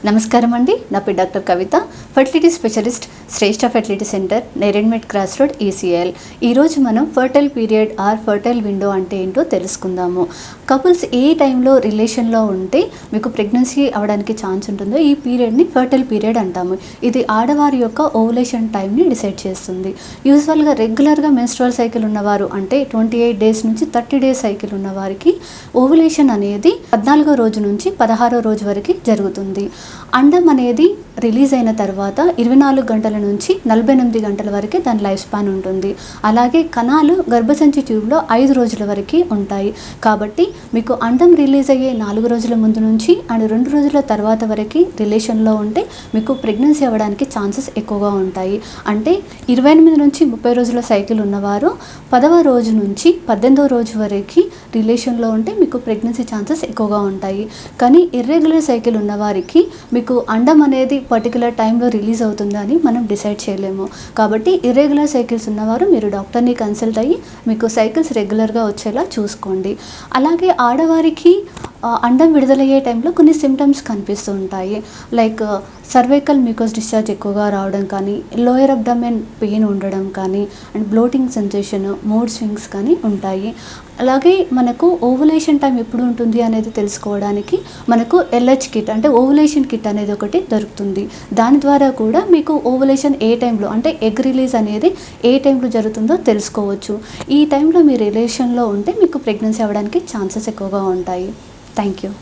నమస్కారం అండి. నా పేరు doctor Kavitha, fertility specialist, Shreshta fertility centre, Neredmet cross road, ECIL. ఈరోజు మనం fertile period or fertile window అంటే ఏంటో తెలుసుకుందాము. కపుల్స్ ఏ టైంలో రిలేషన్లో ఉంటే మీకు ప్రెగ్నెన్సీ అవ్వడానికి ఛాన్స్ ఉంటుందో ఈ పీరియడ్ని ఫర్టైల్ పీరియడ్ అంటాము. ఇది ఆడవారి యొక్క ఓవులేషన్ టైంని డిసైడ్ చేస్తుంది. యూజువల్గా రెగ్యులర్గా మెన్స్ట్రువల్ సైకిల్ ఉన్నవారు అంటే 28 డేస్ నుంచి 30 డేస్ సైకిల్ ఉన్న వారికి ఓవులేషన్ అనేది 14వ రోజు నుంచి 16వ రోజు వరకు జరుగుతుంది. అండం అనేది రిలీజ్ అయిన తర్వాత 24 గంటల నుంచి 48 గంటల వరకు దాని లైఫ్ స్పాన్ ఉంటుంది. అలాగే కణాలు గర్భసంచి ట్యూబ్లో 5 రోజుల వరకు ఉంటాయి. కాబట్టి మీకు అండం రిలీజ్ అయ్యే 4 రోజుల ముందు నుంచి అండ్ 2 రోజుల తర్వాత వరకు రిలేషన్లో ఉంటే మీకు ప్రెగ్నెన్సీ అవ్వడానికి ఛాన్సెస్ ఎక్కువగా ఉంటాయి. అంటే 28 నుంచి 30 రోజుల సైకిల్ ఉన్నవారు 10వ రోజు నుంచి 18వ రోజు వరకు రిలేషన్లో ఉంటే మీకు ప్రెగ్నెన్సీ ఛాన్సెస్ ఎక్కువగా ఉంటాయి. కానీ ఇర్రెగ్యులర్ సైకిల్ ఉన్నవారికి మీకు అండం అనేది పర్టికులర్ టైంలో రిలీజ్ అవుతుందని మనం డిసైడ్ చేయలేము. కాబట్టి ఇర్రెగ్యులర్ సైకిల్స్ ఉన్నవారు మీరు డాక్టర్ని కన్సల్ట్ అయ్యి మీకు సైకిల్స్ రెగ్యులర్గా వచ్చేలా చూసుకోండి. అలాగే ఆడవారికి అండం విడుదలయ్యే టైంలో కొన్ని సిమ్టమ్స్ కనిపిస్తూ ఉంటాయి. లైక్ సర్వైకల్ మ్యూకస్ డిశ్చార్జ్ ఎక్కువగా రావడం కానీ, లోయర్ అబ్డమెన్ పెయిన్ ఉండడం కానీ, and bloating sensation, mood swings కానీ ఉంటాయి. అలాగే మనకు ఓవులేషన్ టైం ఎప్పుడు ఉంటుంది అనేది తెలుసుకోవడానికి మనకు ఎల్హెచ్ కిట్ అంటే ఓవులేషన్ కిట్ అనేది ఒకటి దొరుకుతుంది. దాని ద్వారా కూడా మీకు ఓవులేషన్ ఏ టైంలో అంటే ఎగ్ రిలీజ్ అనేది ఏ టైంలో జరుగుతుందో తెలుసుకోవచ్చు. ఈ టైంలో మీ రిలేషన్లో ఉంటే మీకు ప్రెగ్నెన్సీ అవ్వడానికి ఛాన్సెస్ ఎక్కువగా ఉంటాయి. Thank you.